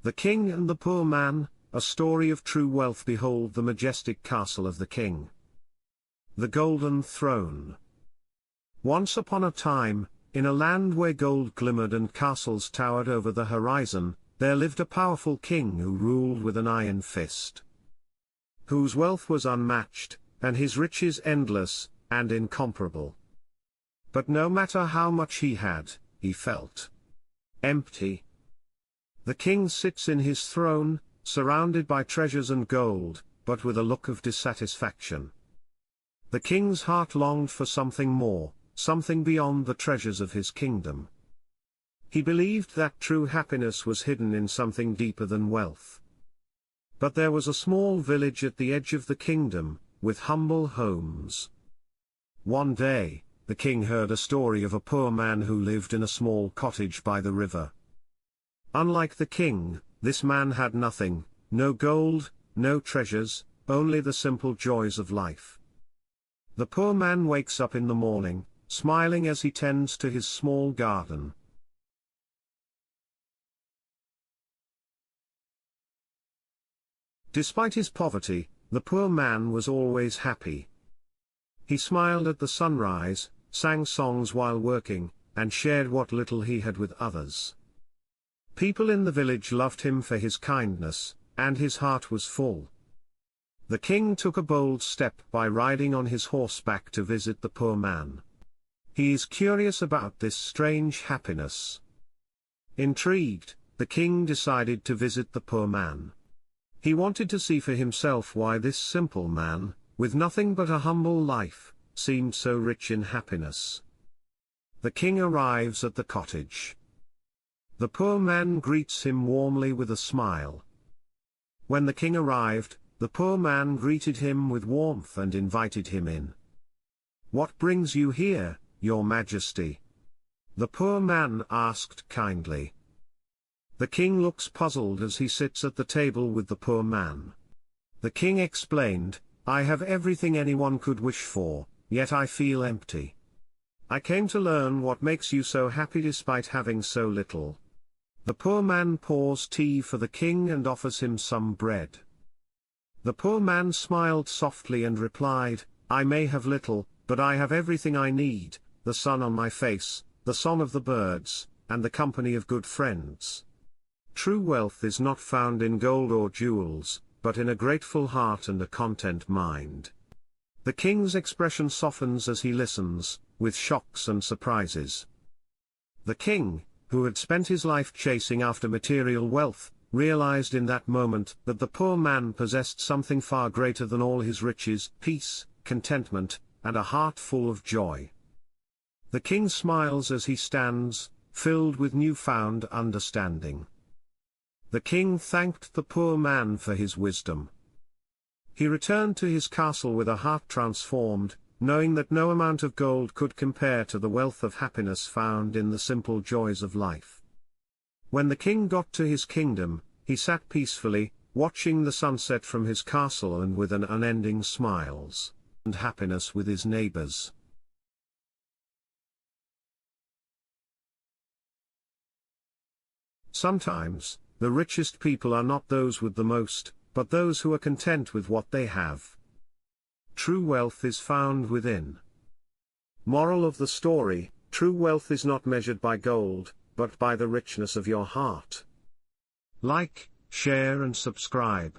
The King and the Poor Man, a story of true wealth. Behold the majestic castle of the king. The Golden Throne. Once upon a time, in a land where gold glimmered and castles towered over the horizon, there lived a powerful king who ruled with an iron fist. Whose wealth was unmatched, and his riches endless, and incomparable. But no matter how much he had, he felt empty. The king sits in his throne, surrounded by treasures and gold, but with a look of dissatisfaction. The king's heart longed for something more, something beyond the treasures of his kingdom. He believed that true happiness was hidden in something deeper than wealth. But there was a small village at the edge of the kingdom, with humble homes. One day, the king heard a story of a poor man who lived in a small cottage by the river. Unlike the king, this man had nothing, no gold, no treasures, only the simple joys of life. The poor man wakes up in the morning, smiling as he tends to his small garden. Despite his poverty, the poor man was always happy. He smiled at the sunrise, sang songs while working, and shared what little he had with others. People in the village loved him for his kindness, and his heart was full. The king took a bold step by riding on his horseback to visit the poor man. He is curious about this strange happiness. Intrigued, the king decided to visit the poor man. He wanted to see for himself why this simple man, with nothing but a humble life, seemed so rich in happiness. The king arrives at the cottage. The poor man greets him warmly with a smile. When the king arrived, the poor man greeted him with warmth and invited him in. "What brings you here, your majesty?" the poor man asked kindly. The king looks puzzled as he sits at the table with the poor man. The king explained, "I have everything anyone could wish for, yet I feel empty. I came to learn what makes you so happy despite having so little." The poor man pours tea for the king and offers him some bread. The poor man smiled softly and replied, "I may have little, but I have everything I need, the sun on my face, the song of the birds, and the company of good friends. True wealth is not found in gold or jewels, but in a grateful heart and a content mind." The king's expression softens as he listens, with shocks and surprises. The king, who had spent his life chasing after material wealth, realized in that moment that the poor man possessed something far greater than all his riches: peace, contentment, and a heart full of joy. The king smiles as he stands, filled with newfound understanding. The king thanked the poor man for his wisdom. He returned to his castle with a heart transformed, knowing that no amount of gold could compare to the wealth of happiness found in the simple joys of life. When the king got to his kingdom, he sat peacefully, watching the sunset from his castle and with an unending smiles and happiness with his neighbors. Sometimes, the richest people are not those with the most, but those who are content with what they have. True wealth is found within. Moral of the story: true wealth is not measured by gold, but by the richness of your heart. Like, share and subscribe.